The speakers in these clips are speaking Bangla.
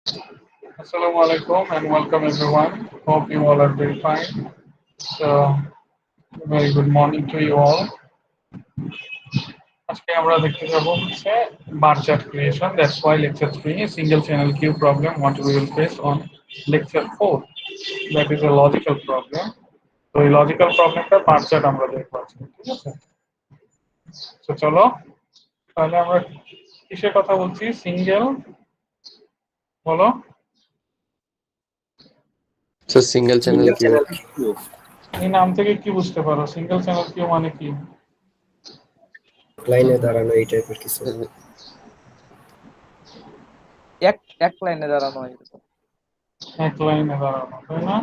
Assalamu alaikum and welcome everyone. Hope you all are very fine. So, very good morning to you all. আজকে আমরা দেখতে যাব হচ্ছে bar chart creation. That's why lecture 3 single channel queue problem what we will face on lecture 4. That is a logical problem. তো এই লজিক্যাল প্রবলেমটা বার চার্ট আমরা দেখব আজকে, ঠিক আছে? তো চলো তাহলে আমরা কিসের কথা বলছি? সিঙ্গেল, বলো। So single channel single queue. Channel queue. এই নাম থেকে কি বুঝতে পারো? সিঙ্গেল চ্যানেল কিউ মানে কি? লাইনে দাঁড়ানো এই টাইপের কিছু। এক লাইনে দাঁড়ানো হয় এরকম। এক লাইনে দাঁড়ানো, তাই না?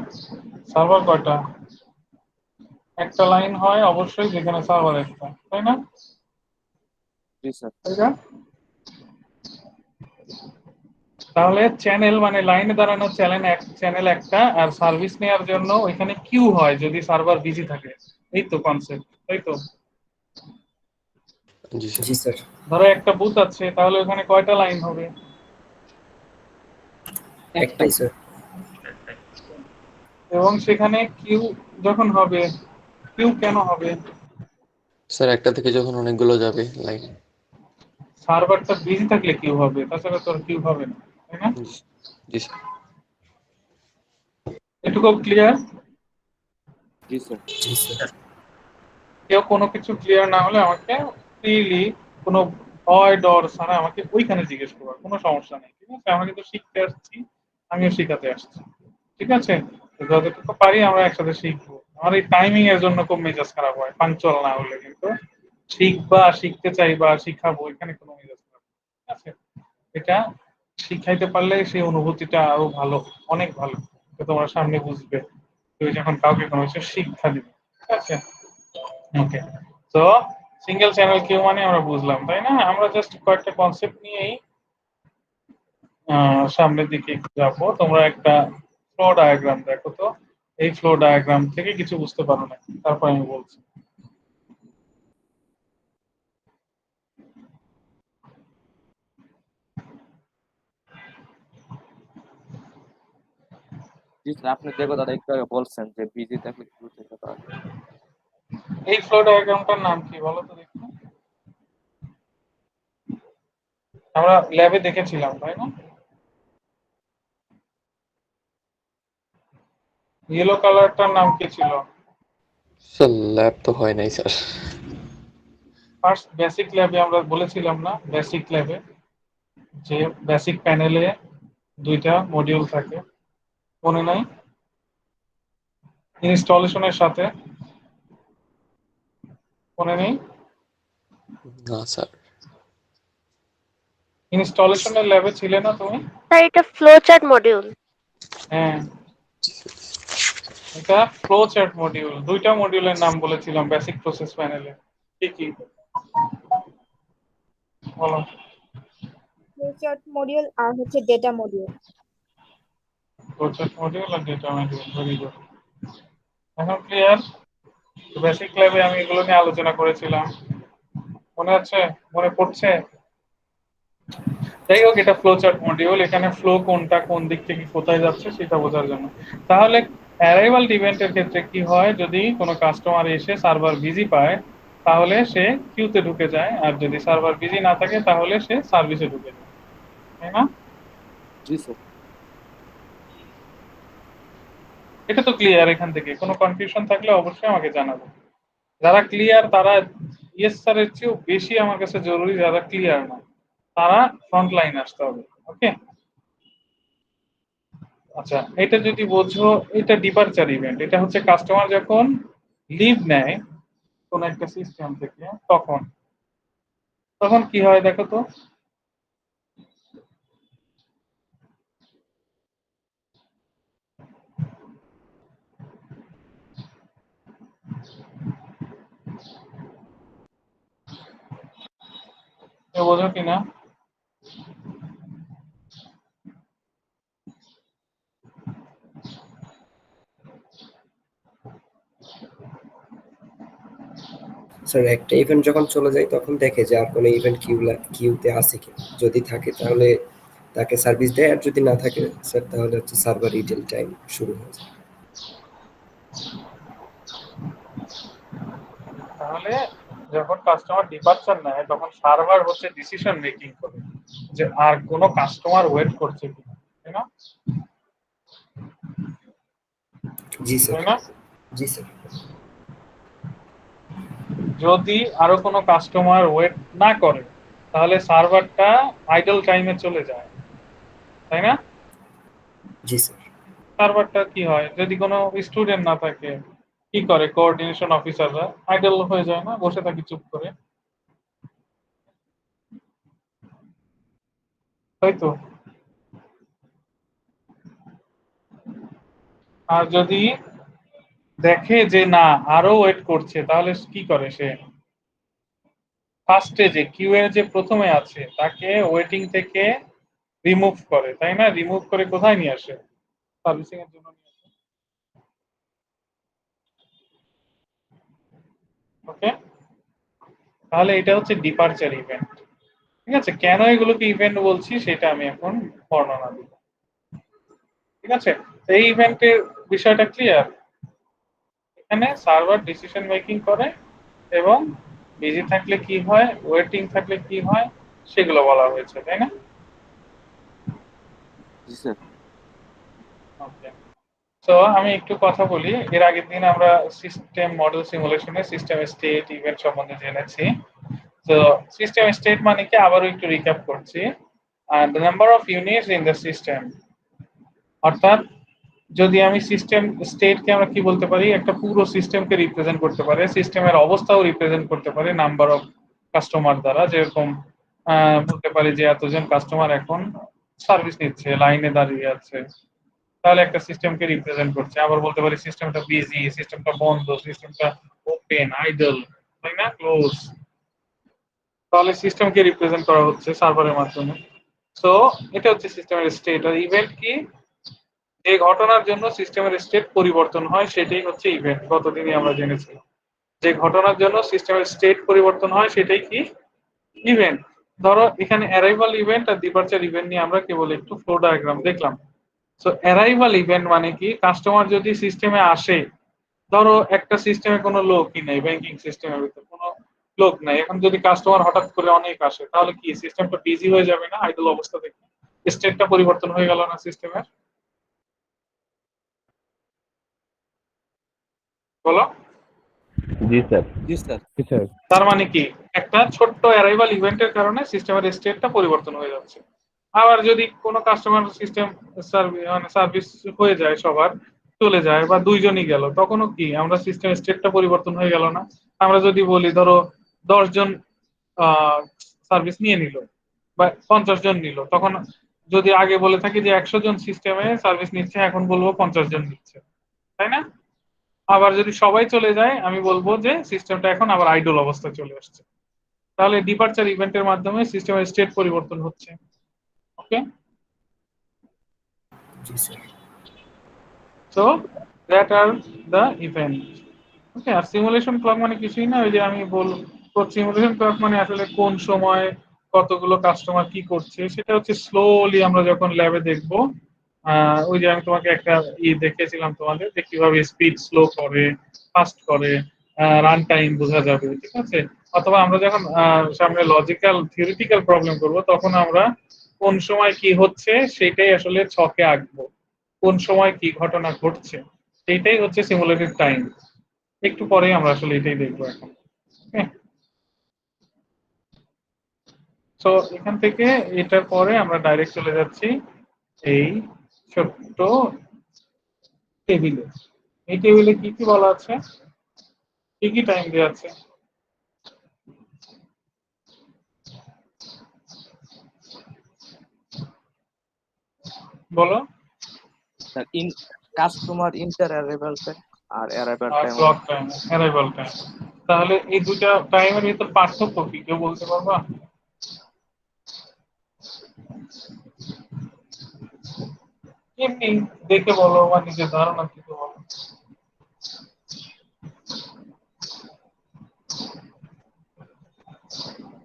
সার্ভার কয়টা? একটা লাইন হয় অবশ্যই যেখানে সার্ভার একটা, তাই না? জি স্যার। তাই না? তাহলে চ্যানেল মানে লাইনে দাঁড়ানো চ্যানেল একটা, আর সার্ভিস নেওয়ার জন্য ওইখানে কিউ হয় যদি সার্ভার বিজি থাকে। এই তো কনসেপ্ট, তাই তো? জি স্যার। জি স্যার। ধরো একটা বুথ আছে, তাহলে ওখানে কয়টা লাইন হবে? একটাই স্যার। এবং সেখানে কিউ যখন হবে, কিউ কেন হবে? স্যার একটা থেকে যখন অনেকগুলো যাবে লাইন। সার্ভারটা বিজি থাকলে কিউ হবে, তাছাড়া তো কিউ হবে না, তাই না? জি স্যার। এটুকু ক্লিয়ার? জি স্যার। জি স্যার। কেউ কোনো কিছু ক্লিয়ার না হলে আমাকে ফ্রিলি, কোনো ভয় ডর ছাড়া আমাকে ওইখানে জিজ্ঞেস করবার কোনো সমস্যা নেই, ঠিক আছে? আমরা কিন্তু শিখতে আসছি, আমিও শিখাতে আসছি, ঠিক আছে? তো যতটুকু পারি আমরা একসাথে শিখবো। আমার এই টাইমিং এর জন্য খুব মেজাজ খারাপ হয়, পাঞ্চুয়াল না হলে। কিন্তু শিখবা, শিখতে চাইবা, শিখাবো, এখানে কোনো মেজাজ খারাপ হয় না, ঠিক আছে? এটা শিখাইতে পারলে সেই অনুভূতিটা আরো ভালো, অনেক ভালো। তো তোমার সামনে বুঝবে তুমি যখন কাউকে কোনো কিছু শিক্ষা দিবে, ঠিক আছে? ওকে, তো সিঙ্গেল চ্যানেল কিউ মানে আমরা বুঝলাম, তাই না? আমরা জাস্ট কয়েকটা কনসেপ্ট নিয়েই সামনের দিকে যাবো। তোমরা একটা ফ্লো ডায়াগ্রাম দেখো তো, এই ফ্লো ডায়াগ্রাম থেকে কিছু বুঝতে পারো না, তারপর আমি বলছি। জি স্যার, আপনি যে কথাটা একটু আগে বলছেন যে বিজি থাকলে কিউ থেকে তাহলে এই ফ্লো ডায়াগ্রামটার নাম কি বলো তো দেখি? আমরা ল্যাবে দেখেছিলাম, তাই না? ইয়েলো কালারটার নাম কি ছিল? স্যার ল্যাব তো হয় নাই স্যার। ফার্স্ট বেসিক ল্যাবে আমরা বলেছিলাম না, বেসিক ল্যাবে যে বেসিক প্যানেলে দুইটা মডিউল থাকে, মনে নাই? ইনস্টলেশনের সাথে, মনে নেই? না স্যার। ইনস্টলেশনের ল্যাবে ছিলে না তুমি? স্যার এটা ফ্লো চার্ট মডিউল। হ্যাঁ, এটা ফ্লো চার্ট মডিউল। দুইটা মডিউলের নাম বলেছিলাম বেসিক প্রসেস প্যানেলে, কি কি বলো? ফ্লো চার্ট মডিউল আর হচ্ছে data module. Flow chart module আর ডেটা মডিউল, ভেরি গুড। এখন ক্লিয়ার? বেসিক ল্যাবে আমি এগুলো নিয়ে আলোচনা করেছিলাম, মনে আছে? মনে পড়ছে? যাই হোক, এটা ফ্লো চার্ট মডিউল। এখানে ফ্লো কোনটা কোন দিক থেকে কোথায় যাচ্ছে সেটা বোঝার জন্য। তাহলে অ্যারাইভাল ইভেন্টের ক্ষেত্রে কি হয়? যদি কোনো কাস্টমার এসে সার্ভার বিজি পায় তাহলে সে কিউতে ঢুকে যায়, আর যদি সার্ভার বিজি না থাকে তাহলে সে সার্ভিসে ঢুকে যায়, তাই না? জি স্যার। এটা তো ক্লিয়ার? এখান থেকে কোনো কনফিউশন থাকলে অবশ্যই আমাকে জানাবো। যারা ক্লিয়ার তারা ইয়েস স্যারের চেয়েও বেশি আমার কাছে জরুরি, যারা ক্লিয়ার না তারা ফ্রন্ট লাইন আসতে হবে, ওকে? আচ্ছা, এটা যদি বোঝো, এটা ডিপারচার ইভেন্ট। এটা হচ্ছে কাস্টমার যখন লিভ নেয় কোন একটা সিস্টেম থেকে, তখন তখন কি হয় দেখো তো? বোঝো কিনা? স্যার একটা ইভেন্ট যখন চলে যায় তখন দেখে যে আর কোনো ইভেন্ট কিউতে আছে কিনা। যদি থাকে তাহলে তাকে সার্ভিস দেয়, আর যদি না থাকে স্যার তাহলে হচ্ছে সার্ভার ইডেল টাইম শুরু হয়ে যায়। তাহলে যখন কাস্টমার ডিপারচার নেয় তখন সার্ভার হচ্ছে ডিসিশন মেকিং করে যে আর কোনো কাস্টমার ওয়েট করছে কিনা, তাই না? জি স্যার। তাই না? জি স্যার। যদি আরো কোনো কাস্টমার ওয়েট না করে তাহলে সার্ভারটা আইডল টাইমে চলে যায়, তাই না? জি স্যার। সার্ভারটা কি হয়, যদি কোনো স্টুডেন্ট না থাকে কি করে কোঅর্ডিনেশন অফিসাররা? আইডল হয়ে যায় না, বসে থাকে চুপ করে, তাই তো? আর যদি দেখে যে না আরো ওয়েট করছে তাহলে কি করে সে? ফার্স্টে যে কিউ এ যে প্রথমে আছে তাকে ওয়েটিং থেকে রিমুভ করে, তাই না? রিমুভ করে কোথায় নিয়ে আসে? সার্ভিসিং এর জন্য নিয়ে আসে। ওকে, তাহলে এটা হচ্ছে ডিপারচার ইভেন্ট। ঠিক আছে, কেন এগুলোকে ইভেন্ট বলছি সেটা আমি এখন বর্ণনা দিব। ঠিক আছে, এই ইভেন্টের বিষয়টা ক্লিয়ার। এখানে সার্ভার ডিসিশন মেকিং করে এবং বিজি থাকলে কি হয়, ওয়েটিং থাকলে কি হয়, সেগুলো বলা হয়েছে, তাই না? জি স্যার। ওকে, তো আমি একটু কথা বলি। এর আগের দিন আমরা সিস্টেম মডেল সিমুলেশনে সিস্টেম স্টেট ইভেন্ট সম্বন্ধে জেনেছি। তো সিস্টেম স্টেট মানে কি, আবারও একটু রিক্যাপ করছি। The number of units in the system, অর্থাৎ যদি আমি সিস্টেম স্টেটকে আমরা কি বলতে পারি, একটা পুরো সিস্টেমকে রিপ্রেজেন্ট করতে পারে, সিস্টেমের অবস্থাও রিপ্রেজেন্ট করতে পারে নাম্বার অফ কাস্টমার দ্বারা। যেরকম বলতে পারি যে এতজন কাস্টমার এখন সার্ভিস নিচ্ছে, লাইনে দাঁড়িয়ে আছে, তাহলে একটা সিস্টেমকে রিপ্রেজেন্ট করছে। আবার বলতে পারি সিস্টেমটা বিজি, সিস্টেমটা বন্ধ, সিস্টেমটা ওপেন, আইডল, তাই না, ক্লোজ। তাহলে সিস্টেমকে রিপ্রেজেন্ট করা হচ্ছে সার্ভারের মাধ্যমে। সো এটা হচ্ছে সিস্টেমের স্টেট। আর ইভেন্ট কি, যে ঘটনার জন্য সিস্টেমের স্টেট পরিবর্তন হয় সেটাই হচ্ছে ইভেন্ট। গতদিনই আমরা জেনেছি যে ঘটনার জন্য সিস্টেমের স্টেট পরিবর্তন হয় সেটাই কি, ইভেন্ট। ধরো এখানে অ্যারাইভাল ইভেন্ট আর ডিপারচার ইভেন্ট নিয়ে আমরা কেবল একটু ফ্লো ডায়াগ্রাম দেখলাম। সো অ্যারাইভাল ইভেন্ট মানে কি, কাস্টমার যদি সিস্টেমে আসে, ধরো একটা সিস্টেমে কোনো লোকই নেই, ব্যাংকিং সিস্টেমের ভিতরে কোনো লোক নাই, এখন যদি কাস্টমার হঠাৎ করে অনেক আসে তাহলে কি সিস্টেমটা বিজি হয়ে যাবে না? আইডল অবস্থা থেকে স্টেটটা পরিবর্তন হয়ে গেল না সিস্টেমের? বলো। জি স্যার। জি স্যার। জি স্যার। তার মানে কি, একটা ছোট্ট অ্যারাইভাল ইভেন্টের কারণে সিস্টেমের স্টেটটা পরিবর্তন হয়ে যাচ্ছে। আবার যদি কোনো কাস্টমার সিস্টেম মানে সার্ভিস হয়ে যায়, সবার চলে যায় বা দুইজনই গেল, তখনও কি আমরা সিস্টেম স্টেটটা পরিবর্তন হয়ে গেল না? আমরা যদি বলি ধরো 10 জন সার্ভিস নিয়ে নিল বা 50 জন নিল, তখন যদি আগে বলে থাকি যে 100 জন সিস্টেমে সার্ভিস নিচ্ছে, এখন বলবো 50 জন নিচ্ছে, তাই না? আবার যদি সবাই চলে যায় আমি বলবো যে সিস্টেমটা এখন আবার আইডল অবস্থায় চলে আসছে। তাহলে ডিপারচার ইভেন্টের মাধ্যমে সিস্টেমের স্টেট পরিবর্তন হচ্ছে। ওকে, জি sir. So that are the event. Okay, আর সিমুলেশন ক্লক মানে কিছুই না, ওই যে আমি বলবো সিমুলেশন ক্লক মানে আসলে কোন সময় কতগুলো কাস্টমার কি করছে সেটা হচ্ছে স্লোলি আমরা যখন ল্যাবে দেখবো। ওই যে আমি তোমাকে একটা দেখিয়েছিলাম তোমাদের যে কিভাবে স্পিড স্লো করে, ফাস্ট করে, রান টাইম বোঝা যাবে, ঠিক আছে? অথবা আমরা যখন সামনে লজিক্যাল থিওরিটিক্যাল প্রবলেম করব তখন আমরা কোন সময় কি হচ্ছে সেটাই আসলে ছকে আঁকবো, কোন সময় কি ঘটনা ঘটছে সেইটাই হচ্ছে সিমুলেটেড টাইম। একটু পরেই আমরা আসলে এটাই দেখবো এখন। তো এখান থেকে এটার পরে আমরা ডাইরেক্ট চলে যাচ্ছি এই ছোট্ট টেবিলে। এই টেবিলে কি কি বলা আছে, কি কি টাইম দেওয়া আছে? বলো। Sir customer inter arrival time আর অ্যারাইভাল আর time. Clock time, arrival time. তাহলে এই দুইটা টাইমের ভিতর পার্থক্য কি কেউ বলতে পারবা? এমনি দেখে বলো বা নিজের ধারণা থেকে বলো।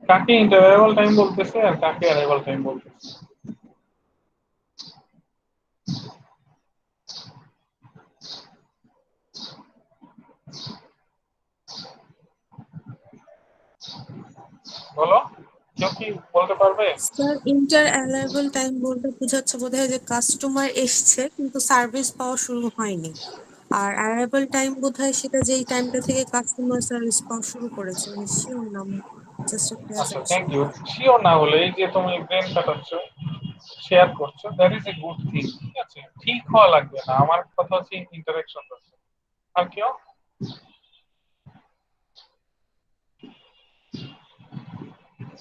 কাকে ইন্টারভ্যাল টাইম বলতেছে আর কাকে অ্যারাইভাল টাইম বলতেছে? বলো, কেউ কি বলতে পারবে? স্যার ইন্টার অ্যারাইভাল টাইম বলতে বোঝাচ্ছে বোধহয় যে কাস্টমার এসছে কিন্তু সার্ভিস পাওয়া শুরু হয়নি, আর অ্যারাইভাল টাইম বোধহয় সেটা যেই টাইমটা থেকে কাস্টমার সার্ভিস পাওয়া শুরু করেছে, আমি শিওর নাম, জাস্ট একটা আচ্ছা, থ্যাংক অ্যাজাম্পশন। ইউ। শিওর না হলে এই যে তুমি ব্রেন কাটাচ্ছ, শেয়ার করছো, that is a good thing. ঠিক আছে, ঠিক হওয়া লাগবে না, আমার কথা হচ্ছে ইন্টারাকশন করছে। আর কেউ?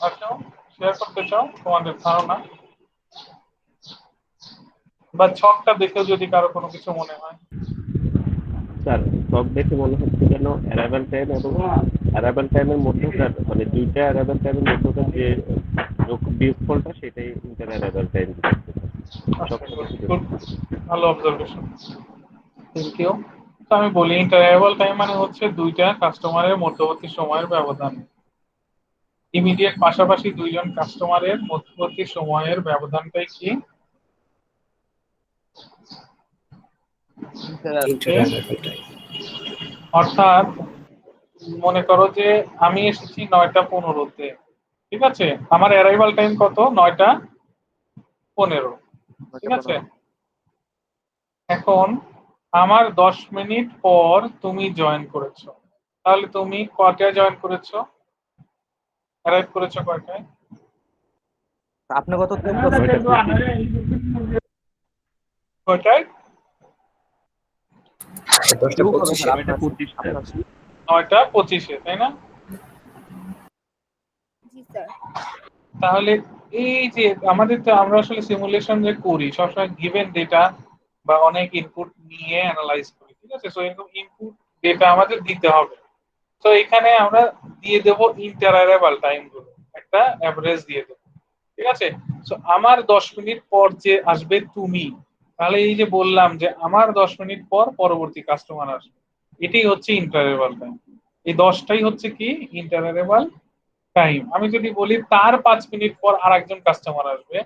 আর কেউ শেয়ার করতে চাও তোমাদের ধারণা বা ছকটা দেখে যদি কারো কোনো কিছু মনে হয়? স্যার সব দেখে মনে হচ্ছে যেন অ্যারাইভাল টাইম এবং অ্যারাইভাল টাইমের মধ্যকার মানে দুইটা অ্যারাইভাল টাইমের মধ্যকার যে বিয়োগফলটা সেটাই ইন্টার অ্যারাইভাল টাইম। সব Good, ভালো অবজারভেশন, থ্যাংক ইউ। তো আমি বলি ইন্টারভ্যাল টাইম মানে হচ্ছে দুইটা কাস্টমারের মধ্যবর্তী সময়ের ব্যবধান। ইমিডিয়েট পাশাপাশি দুইজন কাস্টমারের মধ্যবর্তী সময়ের ব্যবধানটাই কি? Inter inter arrival time. অর্থাৎ মনে করো যে আমি এসেছি 9:15-তে, ঠিক আছে, আমার অ্যারাইভাল টাইম কত? 9:15, ঠিক আছে। এখন আমার 10 মিনিট পর তুমি জয়েন করেছো, তাহলে তুমি কয়টায় জয়েন করেছো? অ্যারাইভ করেছো কয়টায়? আপনার কত টাইম কত? 9:25 কয়টায়? 10:25 আপনার 9:25-এ, তাই না? জি স্যার। তাহলে এই যে আমাদের তো আমরা আসলে সিমুলেশন যে করি সবসময় গিভেন ডেটা বা অনেক ইনপুট নিয়ে অ্যানালাইজ করি, ঠিক আছে। সো এরকম ইনপুট ডেটা আমাদের দিতে হবে। তো এখানে আমরা দিয়ে দেব ইন্টারঅ্যারাইভাল টাইম গুলো, একটা অ্যাভারেজ দিয়ে দেব, ঠিক আছে। সো আমার 10 মিনিট পর যে আসবে তুমি, তাহলে এই যে বললাম যে আমার 10 মিনিট পর পরবর্তী কাস্টমার আসবে, এটাই হচ্ছে ইন্টারঅ্যারাইভাল টাইম। এই 10টাই হচ্ছে কি ইন্টারঅ্যারাইভাল টাইম। আমি যদি বলি তার 5 মিনিট পর আরেকজন কাস্টমার আসবে,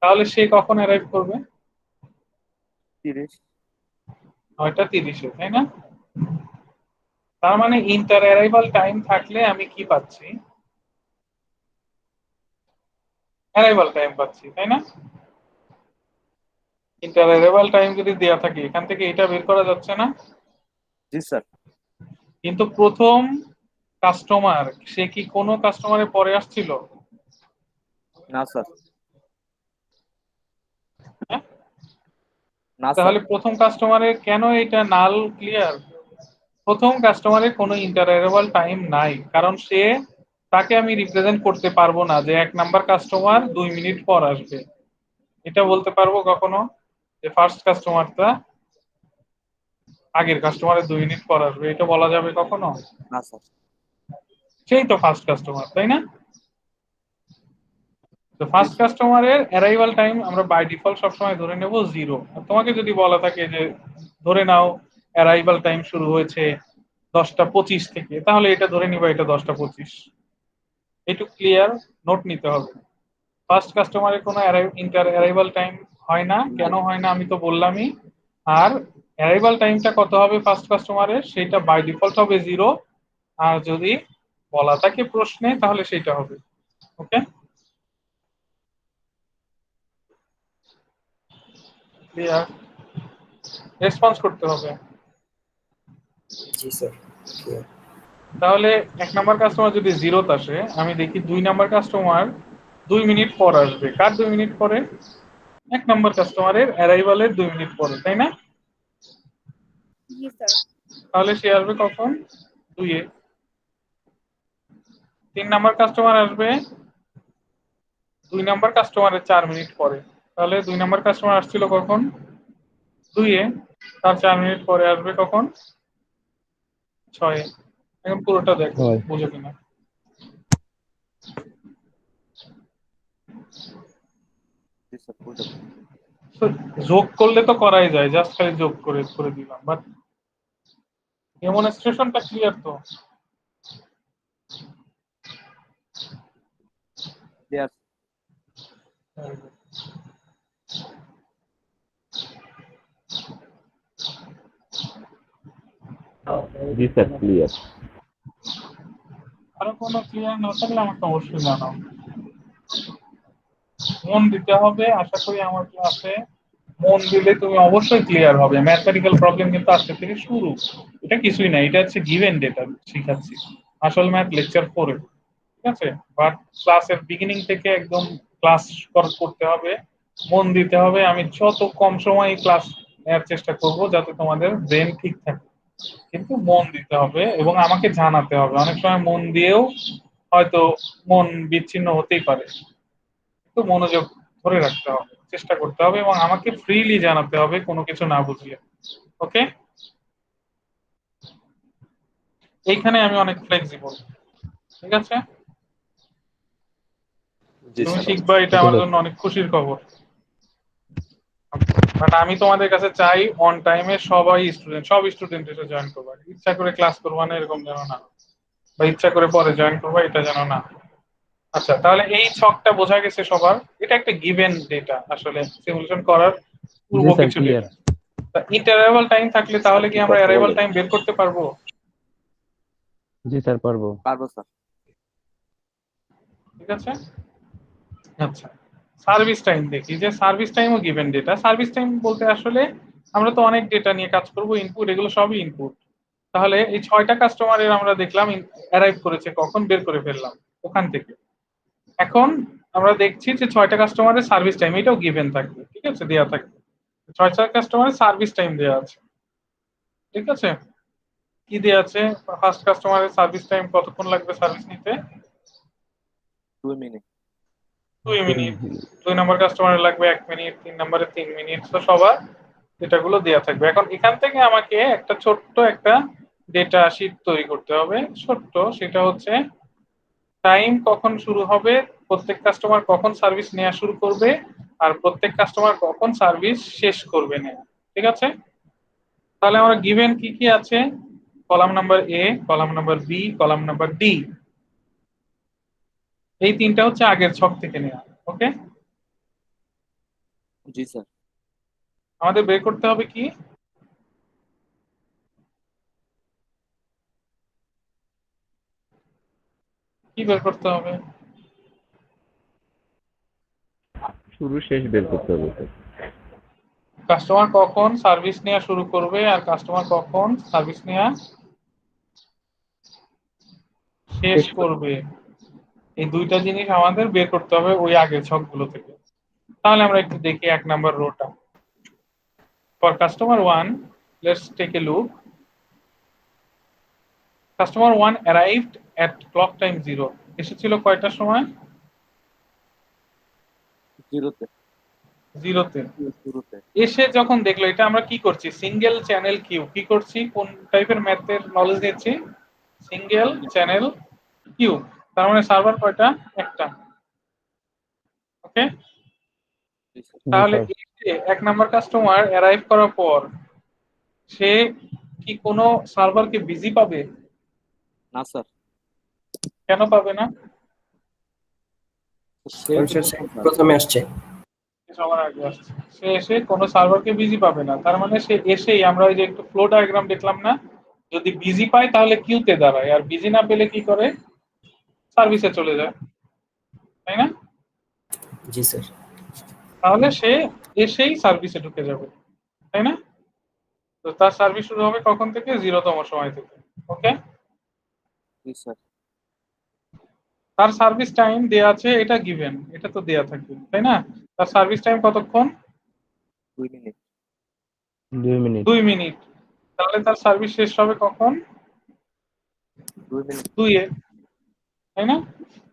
তাহলে সে কখন অ্যারাইভ করবে? 30। 9:30-এ, তাই না? তার মানে ইন্টার অ্যারাইভাল টাইম থাকলে আমি কি পাচ্ছি? অ্যারাইভাল টাইম পাচ্ছি, তাই না? ইন্টার অ্যারাইভাল টাইম যদি দেয়া থাকে এখান থেকে এটা বের করা যাচ্ছে না? জি স্যার। কিন্তু প্রথম কাস্টমার সে কি কোনো কাস্টমারের পরে আসছিল? না স্যার। হ্যাঁ? না স্যার। তাহলে প্রথম কাস্টমারের কেন এটা নাল ক্লিয়ার? প্রথম কাস্টমারের কোনো ইন্টারঅ্যারাইভাল টাইম নাই, কারণ সে, তাকে আমি রিপ্রেজেন্ট করতে পারবো না যে 1 নাম্বার কাস্টমার 2 মিনিট পর আসবে। এটা বলতে পারবো কখনো যে ফার্স্ট কাস্টমারটা আগের কাস্টমারের 2 মিনিট পর আসবে? এটা বলা যাবে কখনো? না স্যার। সেই তো ফার্স্ট কাস্টমার, তাই না? তো জি ফার্স্ট স্যার। কাস্টমারের অ্যারাইভাল টাইম আমরা বাই ডিফল্ট সবসময় ধরে নেব 0। তোমাকে যদি বলা থাকে যে ধরে নাও অ্যারাইভাল টাইম শুরু হয়েছে 10:25 থেকে, তাহলে এটা ধরে নিবা এটা 10:25। একটু ক্লিয়ার নোট নিতে হবে। ফার্স্ট কাস্টমারের কোনো ইন্টার অ্যারাইভাল টাইম হয় না, কেন হয় না আমি তো বললামই। আর অ্যারাইভাল টাইমটা কত হবে ফার্স্ট কাস্টমারের, সেটা বাই ডিফল্ট হবে 0। আর যদি বলা থাকে প্রশ্নে তাহলে সেটা হবে। ওকে, ক্লিয়ার? রেসপন্স করতে হবে। জি স্যার, ক্লিয়ার। তাহলে 1 নাম্বার কাস্টমার যদি 0তে আসে, আমি দেখি 2 নাম্বার কাস্টমার 2 মিনিট পর আসবে। কার 2 মিনিট পরে? 1 নাম্বার কাস্টমারের অ্যারাইভালের 2 মিনিট পরে, তাই না? জি স্যার। তাহলে সে আসবে কখন? 2-এ। 3 নাম্বার কাস্টমার আসবে 2 নাম্বার কাস্টমারের 4 মিনিট পরে। তাহলে 2 নাম্বার কাস্টমার আসছিল কখন? 2-এ। তার 4 মিনিট পরে আসবে কখন? 6-এ। এখন পুরোটা দেখো হয়। বুঝো কিনা। জি স্যার, বুঝতে পারছি। So, যোগ করলে তো করাই যায়, জাস্ট খালি যোগ করে করে দিলাম, বাট ডেমনস্ট্রেশনটা ক্লিয়ার তো? ক্লিয়ার। জি স্যার, ক্লিয়ার। আরো কোনো ক্লিয়ার না থাকলে আমাকে অবশ্যই জানাও। মন দিতে হবে, আশা করি আমার ক্লাসে মন দিলে তুমি অবশ্যই ক্লিয়ার হবে। ম্যাথমেটিক্যাল প্রবলেম কিন্তু আজকে থেকে শুরু, এটা কিছুই না, এটা হচ্ছে গিভেন ডেটা শিখাচ্ছি, আসল ম্যাথ লেকচার 4 এ, ঠিক আছে। বাট ক্লাসের বিগিনিং থেকে একদম ক্লাস করতে হবে, মন দিতে হবে। আমি যত কম সময় ক্লাস নেওয়ার চেষ্টা করব যাতে তোমাদের ব্রেন ঠিক থাকে, কিন্তু মন দিতে হবে এবং আমাকে জানাতে হবে। অনেক সময় মন দিয়েও হয়তো মন বিচ্ছিন্ন হতেই পারে, কিন্তু মনোযোগ ধরে রাখতে হবে, চেষ্টা করতে হবে এবং আমাকে ফ্রিলি জানাতে হবে কোনো কিছু না বুঝলে। ওকে, এইখানে আমি অনেক ফ্লেক্সিবল, ঠিক আছে। জি তুমি স্যার। শিখবা, এটা আমার জন্য অনেক খুশির খবর। বাট আমি তোমাদের কাছে চাই অন টাইমে সব স্টুডেন্ট এসে জয়েন করবা, ইচ্ছা করে ক্লাস করবা না এরকম যেন না, বা ইচ্ছা করে পরে জয়েন করবা এটা যেন না। আচ্ছা, তাহলে এই ছকটা বোঝা গেছে সবার। এটা একটা গিভেন ডেটা, আসলে সিমুলেশন করার পূর্ব কিছু ডেটা। ইন্টারভ্যাল টাইম থাকলে তাহলে কি আমরা কথা অ্যারাইভাল বলেন। টাইম বের করতে পারবো? জি স্যার, পারবো। পারবো স্যার। ঠিক আছে। আচ্ছা, সার্ভিস টাইম দেখি, যে সার্ভিস টাইমও গিভেন ডেটা। সার্ভিস টাইম বলতে আসলে আমরা তো অনেক ডেটা নিয়ে কাজ করব, ইনপুট, এগুলো সবই ইনপুট। তাহলে এই 6টা কাস্টমারের আমরা দেখলাম অ্যারাইভ করেছে কখন, বের করে ফেললাম ওখান থেকে। এখন আমরা দেখছি যে 6টা কাস্টমারের সার্ভিস টাইম, এটাও গিভেন থাকবে, ঠিক আছে, দেওয়া থাকবে। 6টা কাস্টমারের সার্ভিস টাইম দেওয়া আছে, ঠিক আছে। কি দেওয়া আছে? ফার্স্ট কাস্টমারের সার্ভিস টাইম কতক্ষণ লাগবে সার্ভিস নিতে? 2 মিনিট। 2 মিনিট। 2 নম্বর কাস্টমারের লাগবে 1 মিনিট, 3 নম্বরে 3 মিনিট। তো সবার ডেটাগুলো দেওয়া থাকবে। এখন এখান থেকে আমাকে একটা ছোট্ট একটা ডেটা শিট তৈরি করতে হবে, ছোট্ট। সেটা হচ্ছে টাইম কখন শুরু হবে, প্রত্যেক কাস্টমার কখন সার্ভিস নেওয়া শুরু করবে, আর প্রত্যেক কাস্টমার কখন সার্ভিস শেষ করবে নেওয়া, ঠিক আছে। তাহলে আমরা গিভেন কি কি আছে? Column number A, column number B, column number D, এই তিনটা হচ্ছে আগের ছক থেকে নেওয়া। ওকে, জি স্যার। আমাদের বের করতে হবে কি? কি বের করতে হবে? শুরু শেষ বের করতে হবে স্যার। কাস্টমার কখন সার্ভিস নেওয়া শুরু করবে আর কাস্টমার কখন সার্ভিস নেওয়া শেষ করবে, এই দুইটা জিনিস আমাদের বের করতে হবে ওই আগের ছকগুলো থেকে। তাহলে আমরা একটু দেখি 1 নাম্বার রোটা। For customer 1, let's take a look. Customer 1 arrived at clock time 0, এসেছিল কয়টার সময়? 0-তে। 0-তে। শুরুতে। এসে যখন দেখলো, এটা আমরা কি করছি? Single channel queue. কি করছি? কোন টাইপের ম্যাথের নলেজ নিচ্ছি? Single channel queue. তার মানে সার্ভার কয়টা? একটা। ওকে, জি স্যার। তাহলে এই যে 1 নাম্বার কাস্টমার অ্যারাইভ করার পর সে কি কোনো সার্ভারকে বিজি পাবে? না স্যার। কেন পাবে না? সে প্রথমে আসছে। সবার আগে আসছে। সে এসে কোনো সার্ভারকে বিজি পাবে না, তার মানে সে এসেই, আমরা ওই যে একটু ফ্লো ডায়াগ্রাম দেখলাম না, যদি বিজি পায় তাহলে কিউতে দাঁড়ায়, আর বিজি না পেলে কি করে? সার্ভিসে চলে যায়, তাই না? জি স্যার। তাহলে সে এসেই সার্ভিসে ঢুকে যাবে, তাই না? তো তার সার্ভিস শুরু হবে কখন থেকে? 0তম সময় থেকে। ওকে, জি স্যার। তার সার্ভিস টাইম দেয়া আছে, এটা গিভেন, এটা তো দেয়া থাকবে, তাই না? তার সার্ভিস টাইম কতক্ষণ? 2 মিনিট। 2 মিনিট। 2 মিনিট। তাহলে তার সার্ভিস শেষ হবে কখন? 2 মিনিট। 2 এ, তাই না?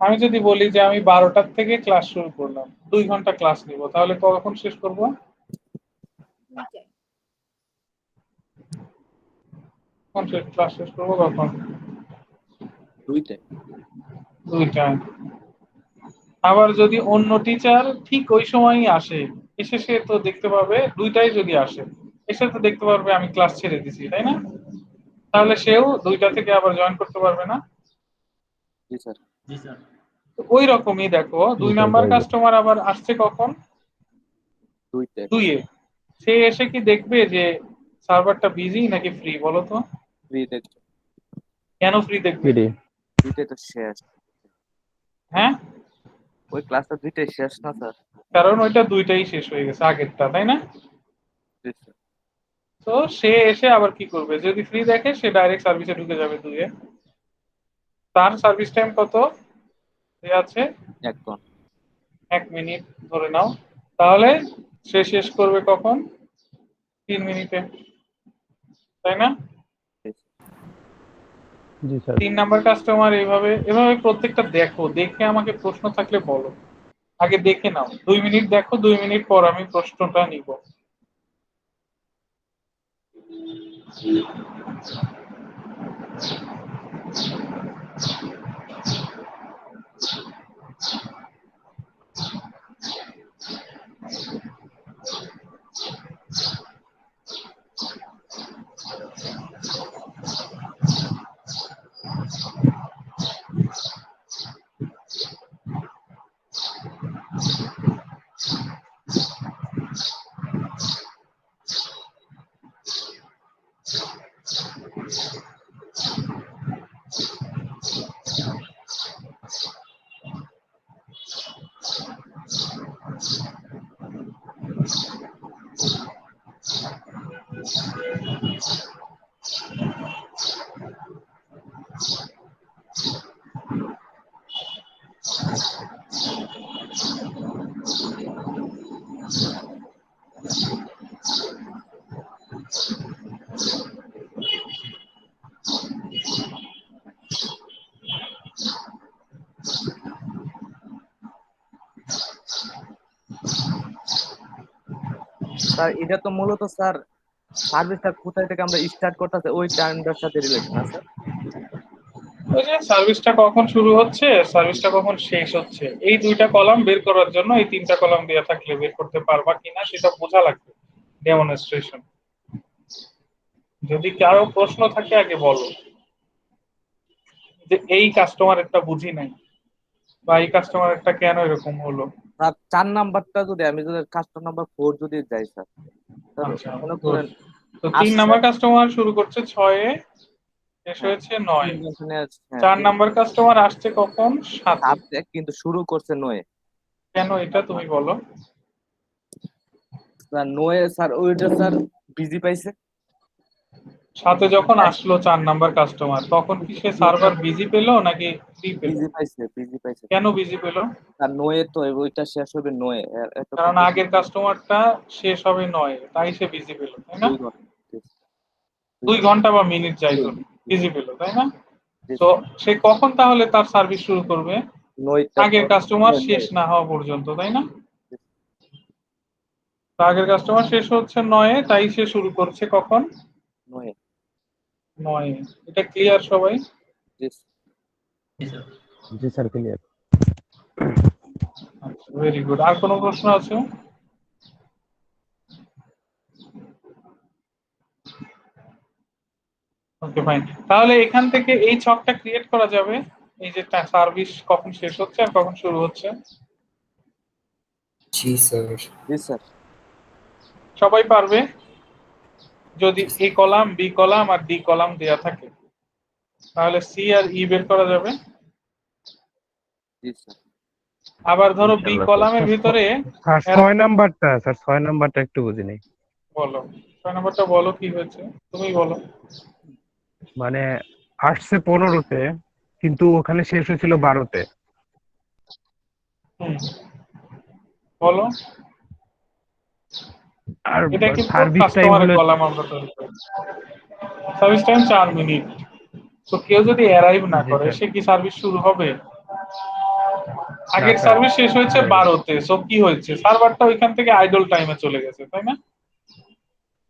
আমি যদি বলি যে আমি 12টার থেকে ক্লাস শুরু করলাম, 2 ঘন্টা ক্লাস নিব, তাহলে কখন শেষ করব? কখন ক্লাস শেষ করবো কখন? 2-তে। 2টায়। আবার যদি অন্য টিচার ঠিক ওই সময়ই আসে, এসে সে তো দেখতে পাবে 2টায় যদি আসে, এসে তো দেখতে পারবে আমি ক্লাস ছেড়ে দিছি, তাই না? তাহলে সেও 2টা থেকে আবার জয়েন করতে পারবে না? জি স্যার। তো ওই রকমই দেখো, 2 স্যার, নাম্বার পারবো। কাস্টমার আবার আসছে কখন? 2-তে। 2 এ। সে এসে কি দেখবে যে সার্ভারটা বিজি নাকি ফ্রি, বলো তো? ফ্রি দেখছো। কেন ফ্রি দেখবে? ফ্রি। দুইটাই তো শেষ। হ্যাঁ, ওই ক্লাসটা দুইটাই শেষ না স্যার? কারণ ওইটা দুইটাই শেষ হয়ে গেছে আগেরটা, তাই না? জি স্যার। তো সে এসে আবার কি করবে, যদি ফ্রি দেখে সে ডাইরেক্ট সার্ভিসে ঢুকে যাবে 2-এ। তার সার্ভিস টাইম কত দেয়া আছে? 1 ঘন্টা। 1 মিনিট ধরে নাও, তাহলে সে শেষ করবে কখন? 3 মিনিটে, তাই না? জি স্যার। জি স্যার। 3 নাম্বার কাস্টমার এইভাবে এভাবে প্রত্যেকটা দেখো, দেখে আমাকে প্রশ্ন থাকলে বলো। আগে দেখে নাও, 2 মিনিট দেখো, 2 মিনিট পর আমি প্রশ্নটা নিব। স্যার এটা তো মূলত স্যার সার্ভিসটা কোথায় থেকে আমরা স্টার্ট করতেছে ওই টাইমটার সাথে রিলেশন আছে। ওই যে সার্ভিসটা কখন শুরু হচ্ছে, সার্ভিসটা কখন শেষ হচ্ছে, এই 2টা কলাম বের করার জন্য এই 3টা কলাম দেয়া থাকলে বের করতে পারবা কিনা সেটা বোঝা লাগবে ডেমনস্ট্রেশন। যদি কারো প্রশ্ন থাকে আগে বলো যে এই কাস্টমার একটা বুঝি নাই, বা এই কাস্টমার একটা কেন এরকম হলো। স্যার 4 নাম্বারটা যদি কাস্টমার নাম্বার 4 যদি যাই স্যার, তাহলে আচ্ছা, মনে good. করেন তো 3 নাম্বার কাস্টমার শুরু করছে 6-এ, শেষ হয়েছে 9-এ। 4 নাম্বার কাস্টমার আসছে কখন? 7-এ। কিন্তু শুরু করছে 9-এ। কেন এটা তুমি বলো। স্যার 9-এ স্যার ওইটা স্যার বিজি পাইছে। 7-এ যখন আসলো 4 নাম্বার কাস্টমার, তখন কি সে সার্ভার বিজি পেলো নাকি ফ্রি পেলো? বিজি পাইছে। কেন বিজি পেলো? স্যার 9-এ তো ওইটা শেষ হবে 9-এ। কারণ আগের কাস্টমারটা শেষ হবে 9-এ, তাই সে বিজি পেলো, তাই না? 2 ঘন্টা বা মিনিট যাই ধরুন বিজি পেলো, তাই না? তো সে কখন তাহলে তার সার্ভিস শুরু করবে? আগের কাস্টমার শেষ না হওয়া পর্যন্ত, তাই না? তো আগের কাস্টমার শেষ হচ্ছে 9-এ, তাই সে শুরু করছে কখন? 9-এ। 9-এ। এটা ক্লিয়ার সবাই? জি স্যার, ক্লিয়ার। আচ্ছা, ভেরি গুড। আর কোনো প্রশ্ন আছে? ওকে, ফাইন। তাহলে এখান থেকে এই ছকটা ক্রিয়েট করা যাবে, এই যে সার্ভিস কখন শেষ হচ্ছে আর কখন শুরু হচ্ছে। জি স্যার। জি স্যার। সবাই পারবে যদি এ কলাম, বি কলাম আর ডি কলাম দেয়া থাকে, তাহলে সি আর ই বের করা যাবে। জি স্যার। আবার ধরো বি কলামের ভিতরে স্যার 6 নাম্বারটা একটু বুঝি নাই। বলো 6 নাম্বারটা বলো, কি হয়েছে তুমি বলো। মানে আসছে 15-তে, কিন্তু ওখানে শেষ হয়েছিল 12-তে। বলো। আর এটা কিন্তু সার্ভিস টাইম কাস্টমারের হলো কলাম আমরা তৈরি করি। Service time 4 minute. তো কেউ যদি অ্যারাইভ না করে সে কি সার্ভিস শুরু হবে? আগের সার্ভিস শেষ হয়েছে 12-তে, সো কি হয়েছে, সার্ভারটা ওইখান থেকে আইডল টাইমে চলে গেছে, তাই না?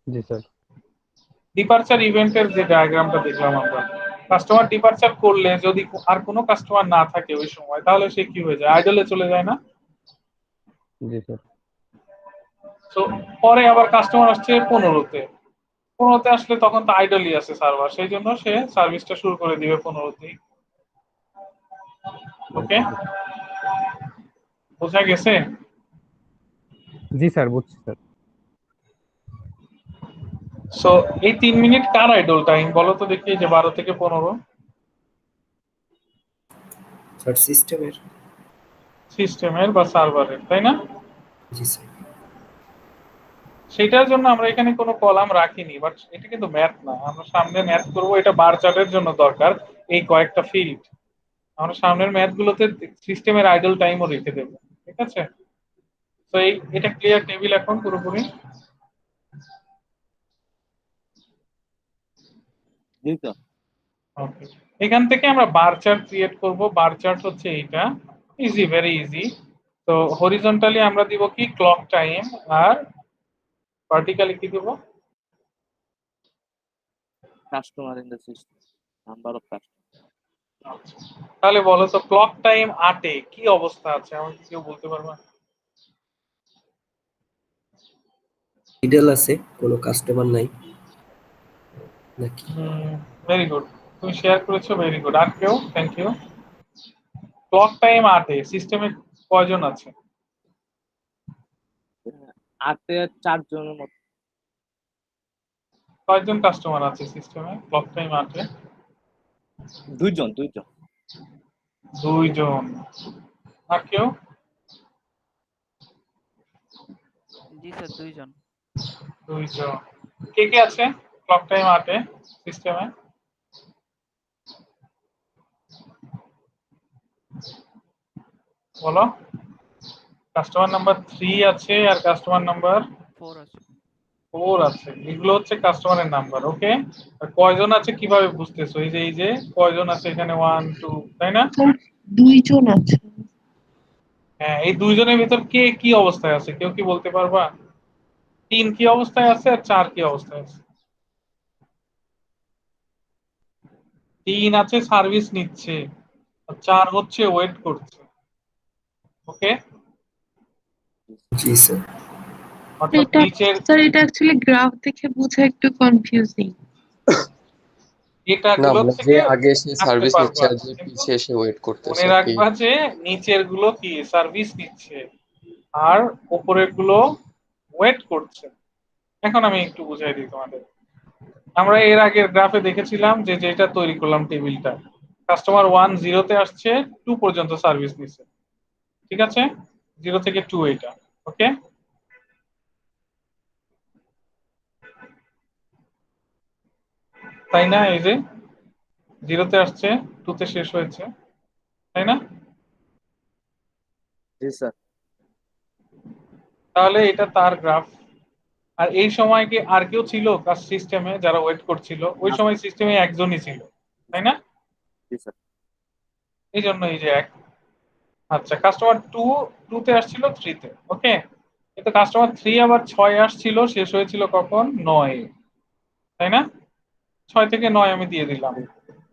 জি স্যার। ডিপারচার ইভেন্টের যে ডায়াগ্রামটা দেখলাম আমরা, কাস্টমার ডিপারচার করলে যদি আর কোনো কাস্টমার না থাকে ওই সময়, তাহলে সে কি হয়ে যায়, আইডলে চলে যায় না? জি স্যার। তো পরে আবার কাস্টমার আসছে 15-তে, 15-তে আসলে তখন তো আইডলই আছে সার্ভার, সেই জন্য সে সার্ভিসটা শুরু করে দিবে 15-তেই। ওকে, বোঝা গেছে? জি স্যার, বুঝছি স্যার। সো এই 3 মিনিট কার আইডল টাইম বলো তো দেখি, যে 12 থেকে 15। স্যার সিস্টেমের বা সার্ভারের, তাই না? জি স্যার। সেটার জন্য আমরা এখানে কোনো কলাম রাখিনি, বাট এটা কিন্তু ম্যাথ না, আমরা সামনে ম্যাথ করব, এটা বার চার্টের জন্য দরকার এই কয়েকটা ফিল্ড। আমরা সামনের ম্যাথ গুলোতে সিস্টেমের আইডল টাইমও রেখে দেবো, ঠিক আছে? তো এটা ক্লিয়ার টেবিল এখন পুরোপুরি? জি স্যার। ওকে, এখান থেকে আমরা বার চার্ট ক্রিয়েট করব। বার চার্ট হচ্ছে এইটা, ইজি, ভেরি ইজি। তো হরিজন্টালি আমরা দিব কি ক্লক টাইম, আর ভার্টিক্যালি কি দেব? Customer in the system, number of customer. তাহলে বলো তো ক্লক টাইম 8 এ কি অবস্থা আছে, আমাকে কেউ বলতে পারবে? ইডেল আছে, কোনো কাস্টমার নাই নাকি? ভেরি গুড, তুমি শেয়ার করেছো, ভেরি গুড। আর কেউ? Thank you. ক্লক টাইম 8 এ সিস্টেমে কয়জন আছে? 8 এ 4 জনের মতো। কয়জন কাস্টমার আছে সিস্টেমে ক্লক টাইম 8 এ? 2 জন। 2 জন। আর কেউ? জি স্যার 2 জন। 2 জন। কে কে আছে ক্লক টাইম 8 এ সিস্টেমে? বলো। কাস্টমার নাম্বার 3 আছে, আর কাস্টমার নাম্বার 4 আছে। 4 আছে। এগুলো হচ্ছে কাস্টমারের নাম্বার, ওকে? আর কয়জন আছে কিভাবে বুঝতেছো? এই যে কয়জন আছে এখানে, 1 2, তাই না? 2 জন আছে। হ্যাঁ, এই 2 জনের ভিতর কে কি অবস্থায় আছে কেউ কি বলতে পারবা? 3 কি অবস্থায় আছে আর 4 কি অবস্থায় আছে? 3 আছে সার্ভিস নিচ্ছে, আর 4 হচ্ছে ওয়েট করছে, ওকে? জি স্যার। অর্থাৎ এটা নিচের স্যার এটা অ্যাকচুয়ালি গ্রাফ দেখে বোঝা একটু কনফিউজিং। এটা না গুলো মানে যে থেকে আগে এসে আসতে সার্ভিস নিচ্ছে পারবা, আর যে কিন্তু পিছিয়ে এসে ওয়েট করতেছে মনে আর কি। রাখবা যে নিচের গুলো কি সার্ভিস নিচ্ছে আর উপরের গুলো ওয়েট করছে। এখন আমি একটু বুঝাই দিই তোমাদের। আমরা এর আগের গ্রাফে দেখেছিলাম যে যেটা তৈরি করলাম টেবিলটা, কাস্টমার 1 0-তে আসছে, 2 পর্যন্ত সার্ভিস নিচ্ছে, ঠিক আছে? 0 থেকে 2 এটা, ওকে? তাই না? এই যে 0-তে আসছে, 2-তে শেষ হয়েছে, তাই না? জি স্যার। তাহলে এটা তার গ্রাফ। আর এই সময় কি আর কেউ ছিল সিস্টেমে যারা ওয়েট করছিল? ওই সময় সিস্টেমে একজনই ছিল, তাই না? জি স্যার। এই জন্য এই যে এক। আচ্ছা, কাস্টমার 2 তে আসছিল 3-তে, ওকে? কিন্তু কাস্টমার 3 আবার 6 আসছিল, শেষ হয়েছিল কখন? 9-এ, তাই না? 6 থেকে 9 আমি দিয়ে দিলাম।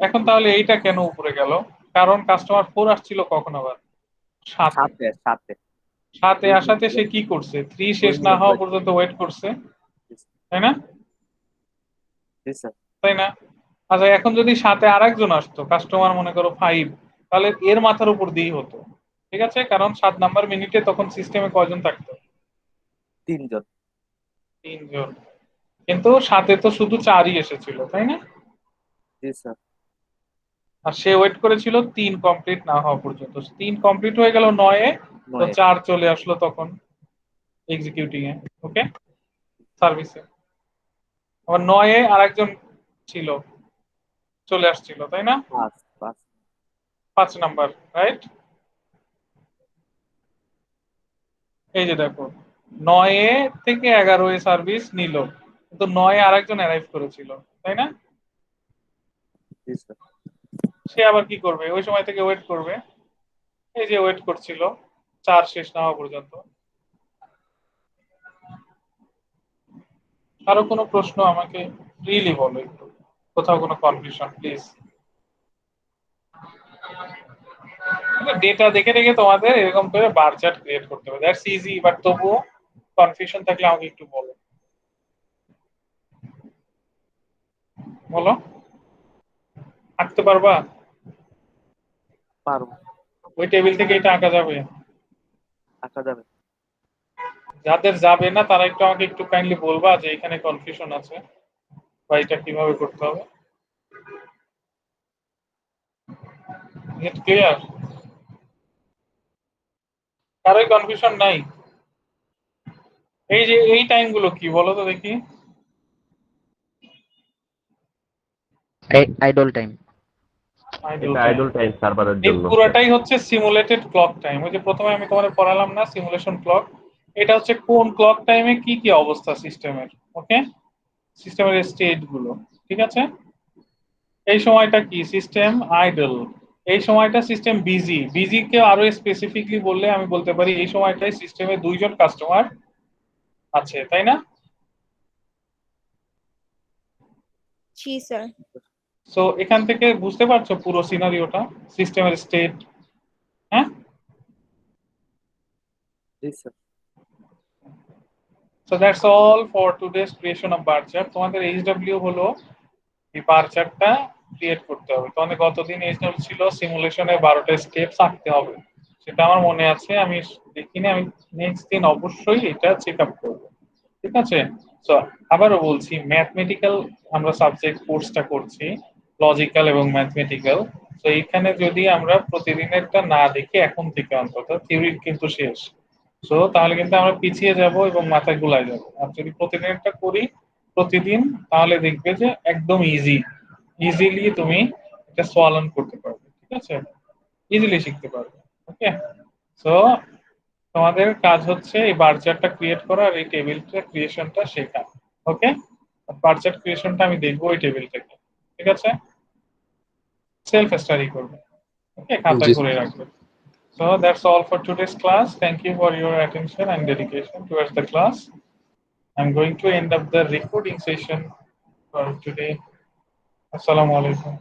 এখন তাহলে এইটা কেন উপরে গেল? কারণ কাস্টমার 4 আসছিল কখন আবার? 7-এ। 7-এ আসাতে সে কি করছে? 3 শেষ না হওয়া পর্যন্ত ওয়েট করছে, তাই না? জি স্যার। তাই না? আচ্ছা, এখন যদি 7-এ আরেকজন আসতো, কাস্টমার মনে করো 5, তাহলে এর মাথার উপর দিয়েই হতো, ঠিক আছে? কারণ 7 নাম্বার মিনিটে তখন সিস্টেমে কয়জন থাকতো? 3 জন। 3 জন। কিন্তু 7-এ তো শুধু 4ই এসেছিল, তাই না? জি স্যার। আর সে ওয়েট করেছিল 3 কমপ্লিট না হওয়া পর্যন্ত। 3 কমপ্লিট হয়ে গেল 9-এ, তো 9 4 চলে আসলো তখন এক্সিকিউটিং এ, ওকে? সার্ভিসে। আবার 9-এ আরেকজন ছিল, চলে আসছিল, তাই না? 5 5 নাম্বার, রাইট? এই যে দেখো, 9-এ থেকে 11-এ সার্ভিস নিল, কিন্তু 9-এ আরেকজন অ্যারাইভ করেছিল, তাই না? জি স্যার। সে আবার কি করবে? ওই সময় থেকে ওয়েট করবে, এই যে ওয়েট করছিল 4 শেষ না হওয়া পর্যন্ত। কারো কোনো প্রশ্ন আমাকে ফ্রিলি বলো একটু, কোথাও কোনো কনফিউশন প্লিজ? ডেটা দেখে দেখে তোমাদের এরকম করে বার চার্ট ক্রিয়েট করতে হবে, দ্যাটস ইজি, বাট তবুও কনফিউশন থাকলে আমাকে একটু বলো। বলো, আঁকতে পারবা? পারবো। ওই টেবিল থেকে এটা আঁকা যাবে? আঁকা যাবে। যাদের যাবে না তারা একটু আমাকে একটু কাইন্ডলি বলবা যে এখানে কনফিউশন আছে বা এটা কিভাবে করতে হবে। Gate clear? কারোই কনফিউশন নাই? এই যে এই টাইমগুলো কি বলো তো দেখি। Idol time. Idle এটা time। আইডল টাইম সার্ভারের এই জন্য পুরোটাই হচ্ছে সিমুলেটেড ক্লক টাইম। ওই যে প্রথমে আমি তোমাদের পড়ালাম না সিমুলেশন ক্লক, এটা হচ্ছে কোন ক্লক টাইমে কি কি অবস্থা সিস্টেমের, ওকে, সিস্টেমের স্টেট গুলো, ঠিক আছে। এই সময়টা কি সিস্টেম আইডল, এই সময়টা সিস্টেম বিজি। বিজি কে আরো স্পেসিফিকলি বললে আমি বলতে পারি এই সময়টায় সিস্টেমে 2জন কাস্টমার আছে, তাই না? জি স্যার। সো এখান থেকে বুঝতে পারছো পুরো সিনারিওটা, সিস্টেমের স্টেট। হ্যাঁ, জি sir. So that's all for today's creation of bar chart. তোমাদের এইচডব্লিউ হলো এই বার চার্টটা ক্রিয়েট করতে হবে। তোমাদের গতদিন এইচডব্লিউ ছিল সিমুলেশনে 12টা স্টেপস আঁকতে হবে, সেটা আমার মনে আছে, আমি দেখিনি। আমি নেক্সট দিন অবশ্যই এটা চেক আপ করবো, ঠিক আছে। সো আবারও বলছি, ম্যাথমেটিক্যাল আমরা সাবজেক্ট কোর্সটা করছি, লজিক্যাল এবং ম্যাথমেটিক্যাল। তো এইখানে যদি আমরা প্রতিদিনেরটা না দেখি এখন থেকে, অন্তত থিওরি কিন্তু শেষ, সো তাহলে কিন্তু আমরা পিছিয়ে যাব এবং মাথায় গুলাই যাব। আর যদি প্রতিদিনেরটা করি প্রতিদিন, তাহলে দেখবে যে একদম ইজিলি তুমি এটা সলভ করতে পারবে, ঠিক আছে, ইজিলি শিখতে পারবে। ওকে, সো তোমাদের কাজ হচ্ছে এই বার চার্টটা ক্রিয়েট করা আর এই টেবিলটা ক্রিয়েশনটা শেখা। ওকে, বার চার্ট ক্রিয়েশনটা আমি দেখবো ওই টেবিল থেকে, ঠিক আছে, সেলফ স্টাডি করবে। ওকে, খাতায় জি করে রাখবে। So that's all for today's class. Thank you for your attention and dedication towards the class. I'm going to end up the recording session for today. Assalamu alaikum.